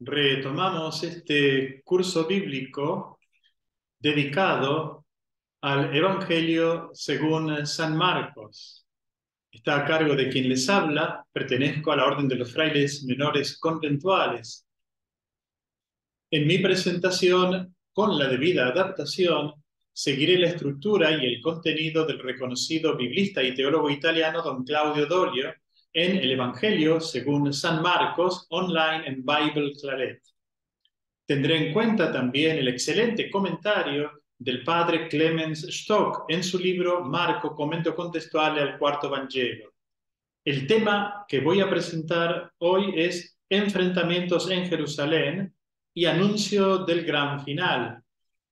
Retomamos este curso bíblico dedicado al Evangelio según San Marcos. Está a cargo de quien les habla. Pertenezco a la Orden de los Frailes Menores Conventuales. En mi presentación, con la debida adaptación, seguiré la estructura y el contenido del reconocido biblista y teólogo italiano don Claudio Doglio en el Evangelio según San Marcos, online en Bible Claret. Tendré en cuenta también el excelente comentario del padre Clemens Stock en su libro Marco, Commento contestuale al Quarto Vangelo. El tema que voy a presentar hoy es Enfrentamientos en Jerusalén y Anuncio del Gran Final.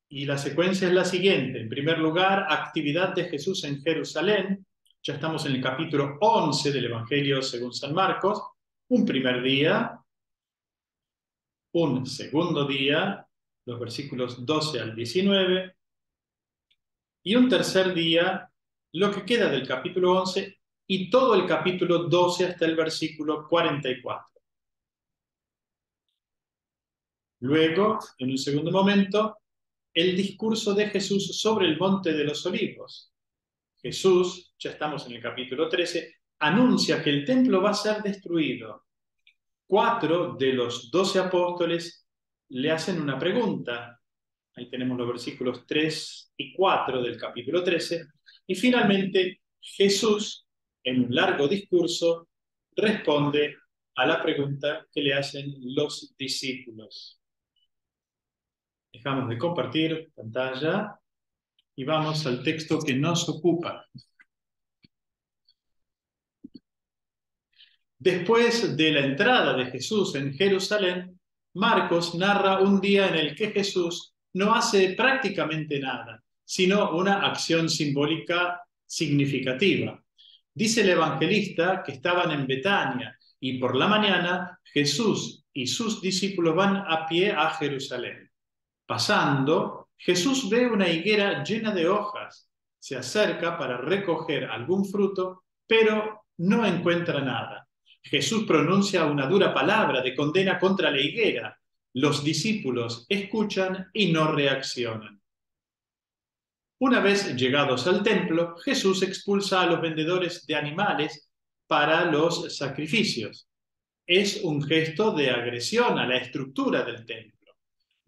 Y la secuencia es la siguiente. En primer lugar, actividad de Jesús en Jerusalén. Ya estamos en el capítulo 11 del Evangelio según San Marcos. Un primer día, un segundo día, los versículos 12 al 19, y un tercer día, lo que queda del capítulo 11 y todo el capítulo 12 hasta el versículo 44. Luego, en un segundo momento, el discurso de Jesús sobre el Monte de los Olivos. Jesús, ya estamos en el capítulo 13, anuncia que el templo va a ser destruido. 4 de los 12 apóstoles le hacen una pregunta. Ahí tenemos los versículos 3 y 4 del capítulo 13. Y finalmente, Jesús, en un largo discurso, responde a la pregunta que le hacen los discípulos. Dejamos de compartir pantalla y vamos al texto que nos ocupa. Después de la entrada de Jesús en Jerusalén, Marcos narra un día en el que Jesús no hace prácticamente nada, sino una acción simbólica significativa. Dice el evangelista que estaban en Betania y por la mañana Jesús y sus discípulos van a pie a Jerusalén. Pasando, Jesús ve una higuera llena de hojas, se acerca para recoger algún fruto, pero no encuentra nada. Jesús pronuncia una dura palabra de condena contra la higuera. Los discípulos escuchan y no reaccionan. Una vez llegados al templo, Jesús expulsa a los vendedores de animales para los sacrificios. Es un gesto de agresión a la estructura del templo.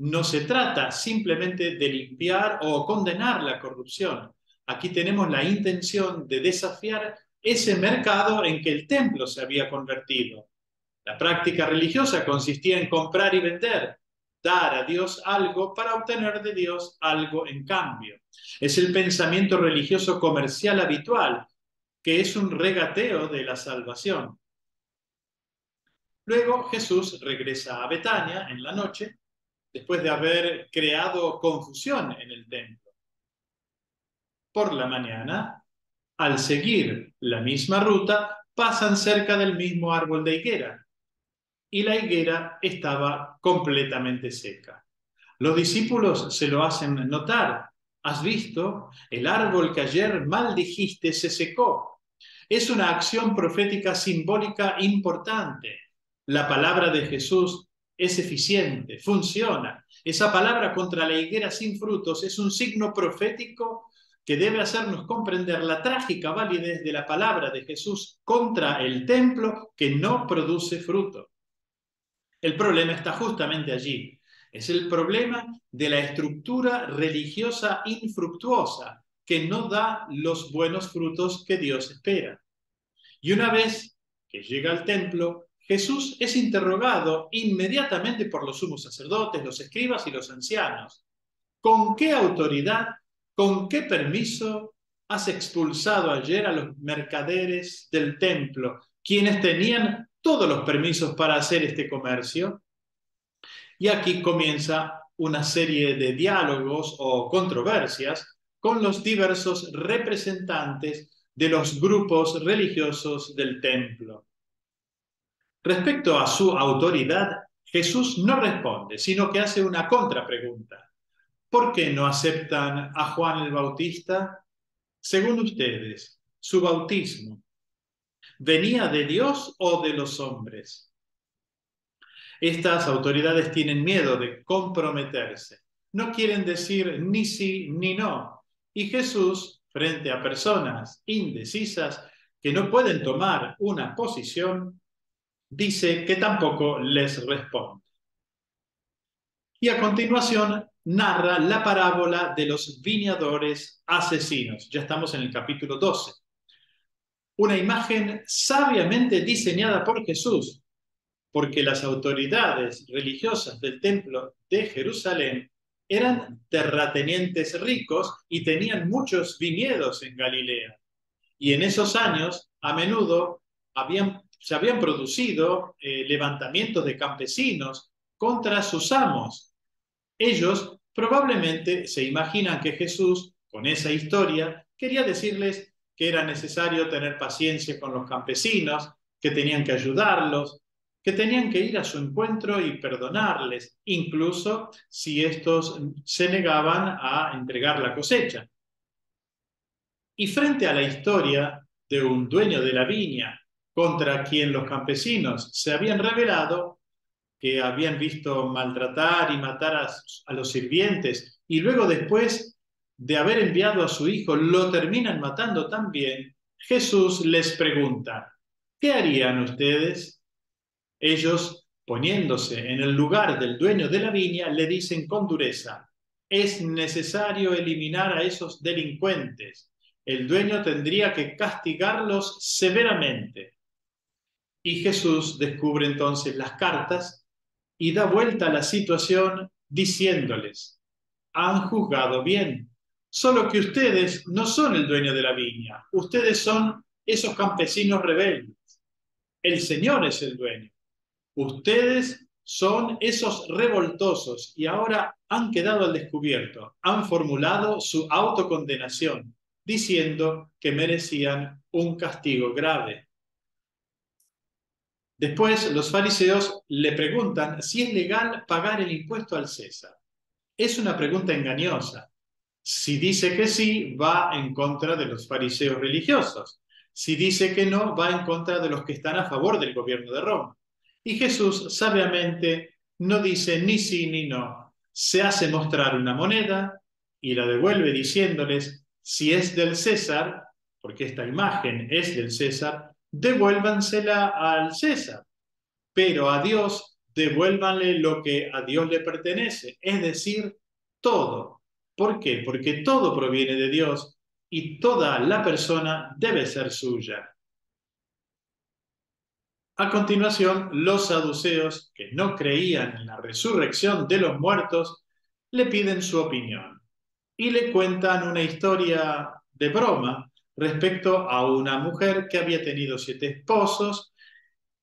No se trata simplemente de limpiar o condenar la corrupción. Aquí tenemos la intención de desafiar ese mercado en que el templo se había convertido. La práctica religiosa consistía en comprar y vender, dar a Dios algo para obtener de Dios algo en cambio. Es el pensamiento religioso comercial habitual, que es un regateo de la salvación. Luego Jesús regresa a Betania en la noche, después de haber creado confusión en el templo. Por la mañana, al seguir la misma ruta, pasan cerca del mismo árbol de higuera, y la higuera estaba completamente seca. Los discípulos se lo hacen notar. ¿Has visto? El árbol que ayer maldijiste se secó. Es una acción profética simbólica importante. La palabra de Jesús es eficiente, funciona. Esa palabra contra la higuera sin frutos es un signo profético que debe hacernos comprender la trágica validez de la palabra de Jesús contra el templo que no produce fruto. El problema está justamente allí. Es el problema de la estructura religiosa infructuosa que no da los buenos frutos que Dios espera. Y una vez que llega al templo, Jesús es interrogado inmediatamente por los sumos sacerdotes, los escribas y los ancianos. ¿Con qué autoridad, con qué permiso has expulsado ayer a los mercaderes del templo, quienes tenían todos los permisos para hacer este comercio? Y aquí comienza una serie de diálogos o controversias con los diversos representantes de los grupos religiosos del templo. Respecto a su autoridad, Jesús no responde, sino que hace una contrapregunta. ¿Por qué no aceptan a Juan el Bautista? Según ustedes, su bautismo, ¿venía de Dios o de los hombres? Estas autoridades tienen miedo de comprometerse. No quieren decir ni sí ni no. Y Jesús, frente a personas indecisas que no pueden tomar una posición, dice que tampoco les responde. Y a continuación narra la parábola de los viñadores asesinos. Ya estamos en el capítulo 12. Una imagen sabiamente diseñada por Jesús, porque las autoridades religiosas del templo de Jerusalén eran terratenientes ricos y tenían muchos viñedos en Galilea. Y en esos años, a menudo, se habían producido levantamientos de campesinos contra sus amos. Ellos probablemente se imaginan que Jesús, con esa historia, quería decirles que era necesario tener paciencia con los campesinos, que tenían que ayudarlos, que tenían que ir a su encuentro y perdonarles, incluso si estos se negaban a entregar la cosecha. Y frente a la historia de un dueño de la viña contra quien los campesinos se habían rebelado, que habían visto maltratar y matar a los sirvientes, y luego después de haber enviado a su hijo, lo terminan matando también, Jesús les pregunta, ¿qué harían ustedes? Ellos, poniéndose en el lugar del dueño de la viña, le dicen con dureza, es necesario eliminar a esos delincuentes. El dueño tendría que castigarlos severamente. Y Jesús descubre entonces las cartas y da vuelta a la situación diciéndoles, han juzgado bien, solo que ustedes no son el dueño de la viña, ustedes son esos campesinos rebeldes. El Señor es el dueño. Ustedes son esos revoltosos y ahora han quedado al descubierto, han formulado su autocondenación, diciendo que merecían un castigo grave. Después los fariseos le preguntan si es legal pagar el impuesto al César. Es una pregunta engañosa. Si dice que sí, va en contra de los fariseos religiosos. Si dice que no, va en contra de los que están a favor del gobierno de Roma. Y Jesús sabiamente no dice ni sí ni no. Se hace mostrar una moneda y la devuelve diciéndoles, si es del César, porque esta imagen es del César, devuélvansela al César. Pero a Dios devuélvanle lo que a Dios le pertenece, es decir, todo. ¿Por qué? Porque todo proviene de Dios y toda la persona debe ser suya. A continuación, los saduceos, que no creían en la resurrección de los muertos, le piden su opinión y le cuentan una historia de broma respecto a una mujer que había tenido 7 esposos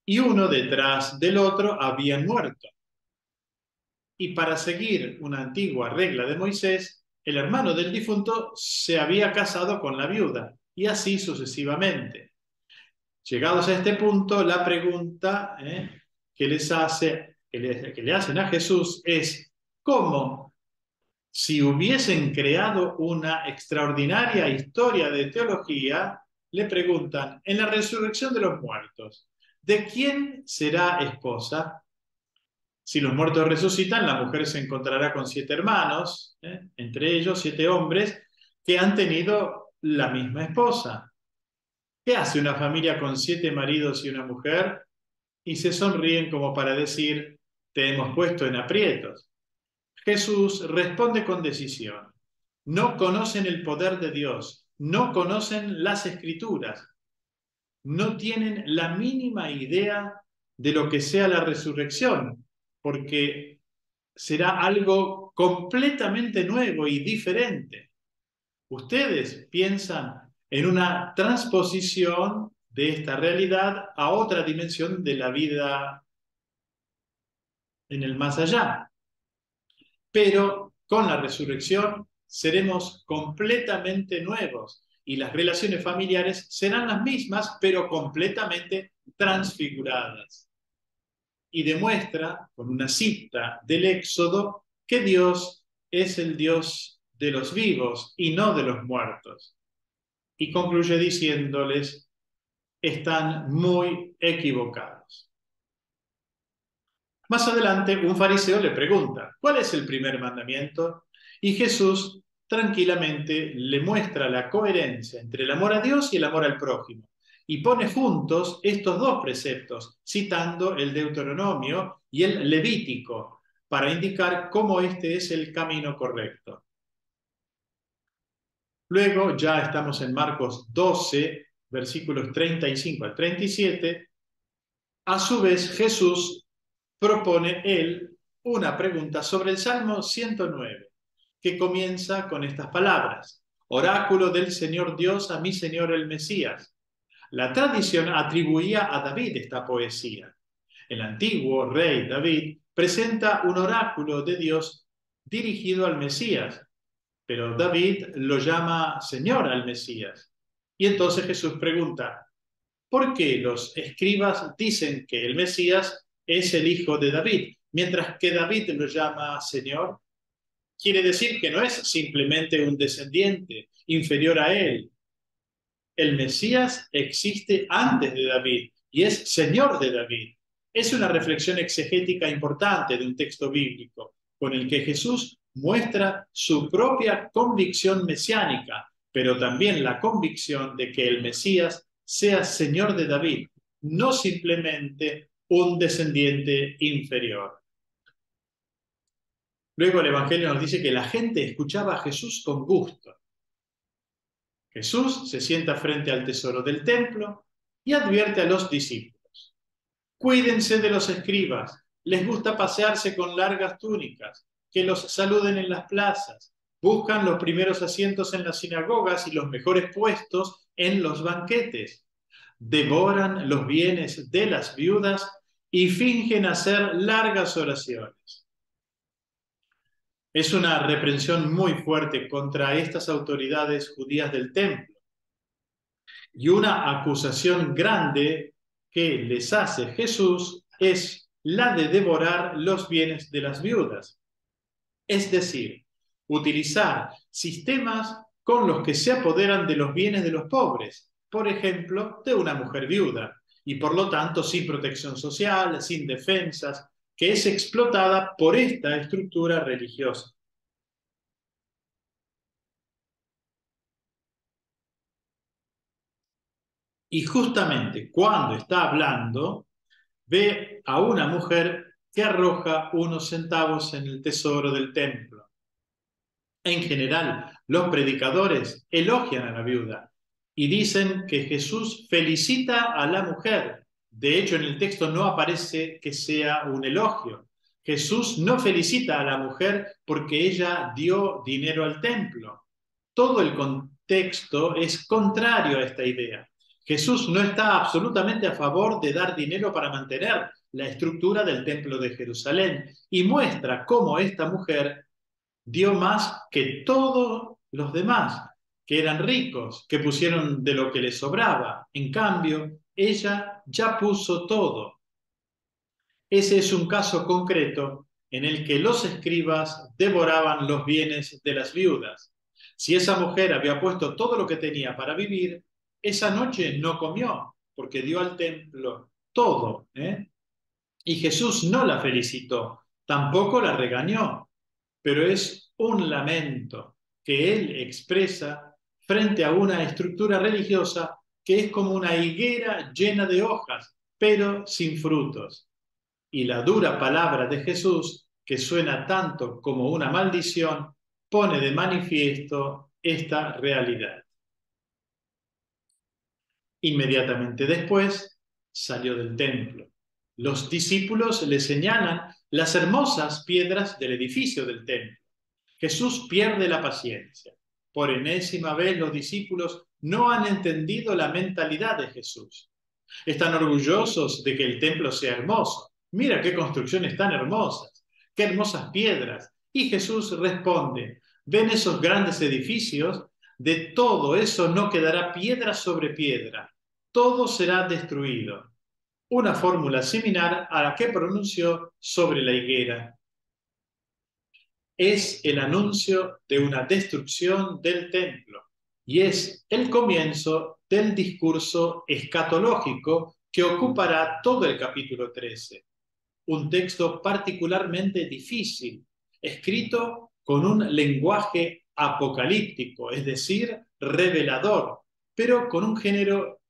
y uno detrás del otro habían muerto. Y para seguir una antigua regla de Moisés, el hermano del difunto se había casado con la viuda, y así sucesivamente. Llegados a este punto, la pregunta que le hacen a Jesús es, ¿cómo? Si hubiesen creado una extraordinaria historia de teología, le preguntan, en la resurrección de los muertos, ¿de quién será esposa? Si los muertos resucitan, la mujer se encontrará con 7 hermanos, entre ellos 7 hombres que han tenido la misma esposa. ¿Qué hace una familia con 7 maridos y una mujer? Y se sonríen como para decir, te hemos puesto en aprietos. Jesús responde con decisión. No conocen el poder de Dios, no conocen las escrituras, no tienen la mínima idea de lo que sea la resurrección, porque será algo completamente nuevo y diferente. Ustedes piensan en una transposición de esta realidad a otra dimensión de la vida en el más allá. Pero con la resurrección seremos completamente nuevos y las relaciones familiares serán las mismas, pero completamente transfiguradas. Y demuestra, con una cita del Éxodo, que Dios es el Dios de los vivos y no de los muertos. Y concluye diciéndoles, están muy equivocados. Más adelante, un fariseo le pregunta, ¿cuál es el primer mandamiento? Y Jesús tranquilamente le muestra la coherencia entre el amor a Dios y el amor al prójimo. Y pone juntos estos dos preceptos, citando el Deuteronomio y el Levítico, para indicar cómo este es el camino correcto. Luego ya estamos en Marcos 12, versículos 35 al 37. A su vez, Jesús propone él una pregunta sobre el Salmo 109, que comienza con estas palabras: Oráculo del Señor Dios a mi Señor el Mesías. La tradición atribuía a David esta poesía. El antiguo rey David presenta un oráculo de Dios dirigido al Mesías, pero David lo llama Señor al Mesías. Y entonces Jesús pregunta, ¿por qué los escribas dicen que el Mesías es el hijo de David, mientras que David lo llama Señor? Quiere decir que no es simplemente un descendiente inferior a él. El Mesías existe antes de David y es Señor de David. Es una reflexión exegética importante de un texto bíblico, con el que Jesús muestra su propia convicción mesiánica, pero también la convicción de que el Mesías sea Señor de David, no simplemente un descendiente inferior. Luego el Evangelio nos dice que la gente escuchaba a Jesús con gusto. Jesús se sienta frente al tesoro del templo y advierte a los discípulos: cuídense de los escribas, les gusta pasearse con largas túnicas, que los saluden en las plazas, buscan los primeros asientos en las sinagogas y los mejores puestos en los banquetes, devoran los bienes de las viudas y fingen hacer largas oraciones. Es una reprensión muy fuerte contra estas autoridades judías del templo y una acusación grande que les hace Jesús es la de devorar los bienes de las viudas. Es decir, utilizar sistemas con los que se apoderan de los bienes de los pobres, por ejemplo, de una mujer viuda, y por lo tanto sin protección social, sin defensas, que es explotada por esta estructura religiosa. Y justamente cuando está hablando, ve a una mujer que arroja unos centavos en el tesoro del templo. En general, los predicadores elogian a la viuda y dicen que Jesús felicita a la mujer. De hecho, en el texto no aparece que sea un elogio. Jesús no felicita a la mujer porque ella dio dinero al templo. Todo el contexto es contrario a esta idea. Jesús no está absolutamente a favor de dar dinero para mantener la estructura del templo de Jerusalén y muestra cómo esta mujer dio más que todos los demás, que eran ricos, que pusieron de lo que les sobraba. En cambio, ella ya puso todo. Ese es un caso concreto en el que los escribas devoraban los bienes de las viudas. Si esa mujer había puesto todo lo que tenía para vivir, esa noche no comió, porque dio al templo todo, ¿eh? Y Jesús no la felicitó, tampoco la regañó, pero es un lamento que él expresa frente a una estructura religiosa que es como una higuera llena de hojas, pero sin frutos. Y la dura palabra de Jesús, que suena tanto como una maldición, pone de manifiesto esta realidad. Inmediatamente después salió del templo. Los discípulos le señalan las hermosas piedras del edificio del templo. Jesús pierde la paciencia. Por enésima vez los discípulos no han entendido la mentalidad de Jesús. Están orgullosos de que el templo sea hermoso. Mira qué construcciones tan hermosas, qué hermosas piedras. Y Jesús responde: ¿ven esos grandes edificios? De todo eso no quedará piedra sobre piedra. Todo será destruido. Una fórmula similar a la que pronunció sobre la higuera. Es el anuncio de una destrucción del templo y es el comienzo del discurso escatológico que ocupará todo el capítulo 13. un texto particularmente difícil, escrito con un lenguaje apocalíptico, es decir, revelador, pero con un género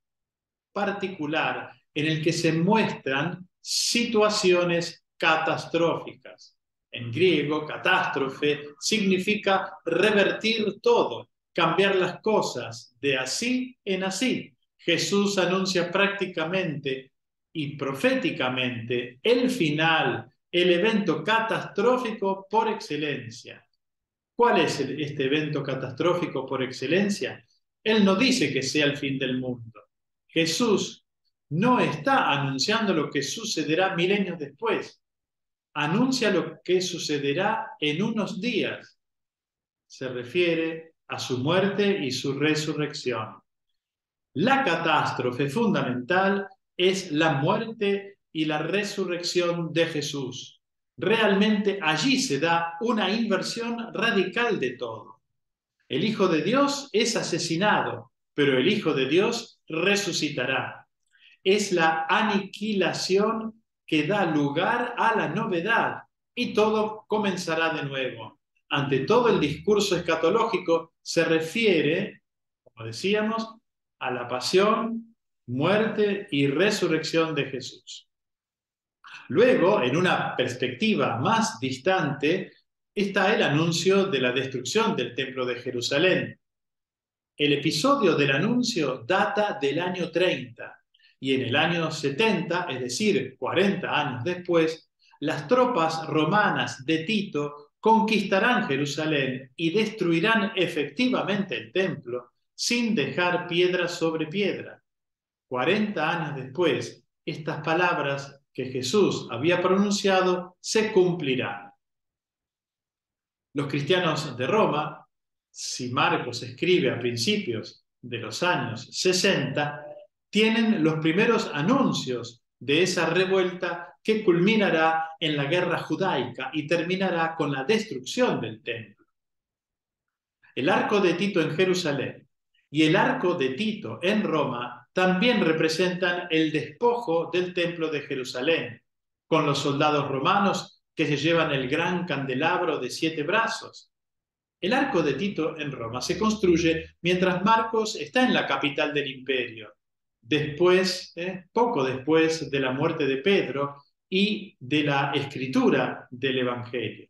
particular en el que se muestran situaciones catastróficas. En griego, catástrofe significa revertir todo, cambiar las cosas de así en así. Jesús anuncia prácticamente y proféticamente el final, el evento catastrófico por excelencia. ¿Cuál es este evento catastrófico por excelencia? Él no dice que sea el fin del mundo. Jesús no está anunciando lo que sucederá milenios después. Anuncia lo que sucederá en unos días. Se refiere a su muerte y su resurrección. La catástrofe fundamental es la muerte y la resurrección de Jesús. Realmente allí se da una inversión radical de todo. El Hijo de Dios es asesinado, pero el Hijo de Dios resucitará. Es la aniquilación que da lugar a la novedad y todo comenzará de nuevo. Ante todo, el discurso escatológico se refiere, como decíamos, a la pasión, muerte y resurrección de Jesús. Luego, en una perspectiva más distante, está el anuncio de la destrucción del Templo de Jerusalén. El episodio del anuncio data del año 30 y en el año 70, es decir, 40 años después, las tropas romanas de Tito conquistarán Jerusalén y destruirán efectivamente el templo sin dejar piedra sobre piedra. 40 años después, estas palabras que Jesús había pronunciado se cumplirán. Los cristianos de Roma, si Marcos escribe a principios de los años 60, tienen los primeros anuncios de esa revuelta que culminará en la guerra judaica y terminará con la destrucción del templo. El arco de Tito en Jerusalén y el arco de Tito en Roma también representan el despojo del templo de Jerusalén, con los soldados romanos que se llevan el gran candelabro de 7 brazos. El arco de Tito en Roma se construye mientras Marcos está en la capital del imperio, poco después de la muerte de Pedro y de la escritura del Evangelio.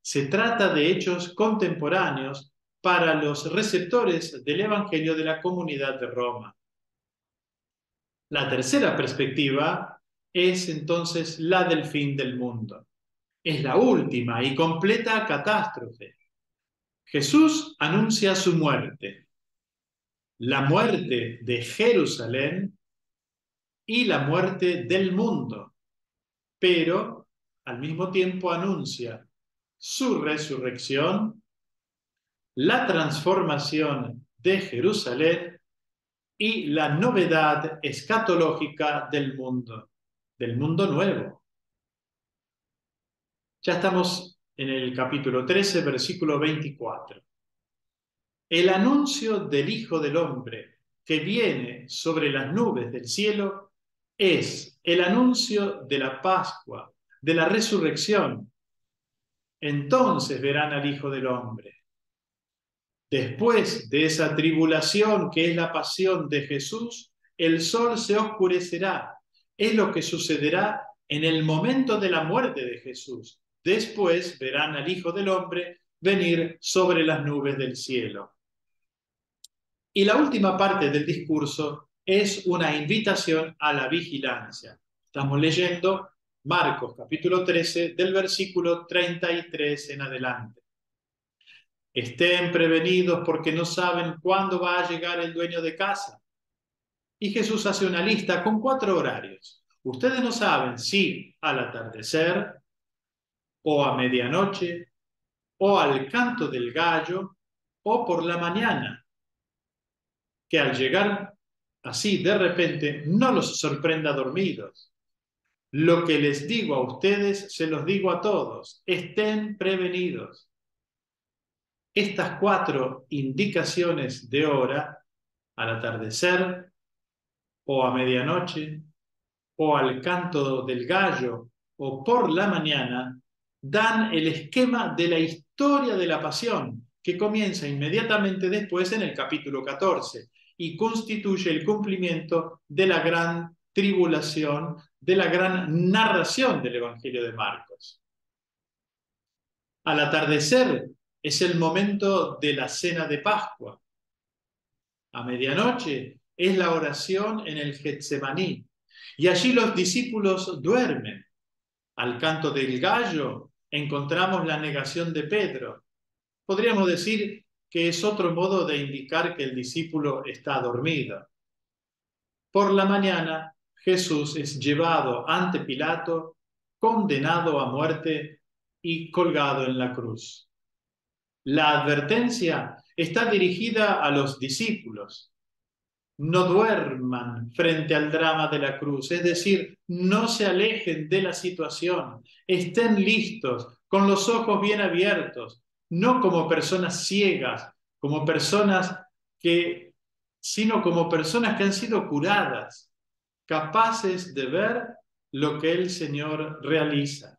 Se trata de hechos contemporáneos para los receptores del Evangelio de la comunidad de Roma. La tercera perspectiva es entonces la del fin del mundo. Es la última y completa catástrofe. Jesús anuncia su muerte, la muerte de Jerusalén y la muerte del mundo, pero al mismo tiempo anuncia su resurrección, la transformación de Jerusalén y la novedad escatológica del mundo nuevo. Ya estamos en el capítulo 13, versículo 24. El anuncio del Hijo del Hombre que viene sobre las nubes del cielo es el anuncio de la Pascua, de la resurrección. Entonces verán al Hijo del Hombre. Después de esa tribulación que es la pasión de Jesús, el sol se oscurecerá. Es lo que sucederá en el momento de la muerte de Jesús. Después verán al Hijo del Hombre venir sobre las nubes del cielo. Y la última parte del discurso es una invitación a la vigilancia. Estamos leyendo Marcos capítulo 13 del versículo 33 en adelante. Estén prevenidos porque no saben cuándo va a llegar el dueño de casa. Y Jesús hace una lista con 4 horarios. Ustedes no saben si al atardecer, o a medianoche, o al canto del gallo, o por la mañana, que al llegar así de repente no los sorprenda dormidos. Lo que les digo a ustedes, se los digo a todos. Estén prevenidos. Estas 4 indicaciones de hora, al atardecer, o a medianoche, o al canto del gallo, o por la mañana, dan el esquema de la historia de la pasión, que comienza inmediatamente después en el capítulo 14 y constituye el cumplimiento de la gran tribulación, de la gran narración del Evangelio de Marcos. Al atardecer es el momento de la cena de Pascua. A medianoche es la oración en el Getsemaní. Y allí los discípulos duermen. Al canto del gallo encontramos la negación de Pedro. Podríamos decir que es otro modo de indicar que el discípulo está dormido. Por la mañana, Jesús es llevado ante Pilato, condenado a muerte y colgado en la cruz. La advertencia está dirigida a los discípulos. No duerman frente al drama de la cruz, es decir, no se alejen de la situación, estén listos, con los ojos bien abiertos, no como personas ciegas, como personas que, sino como personas que han sido curadas, capaces de ver lo que el Señor realiza.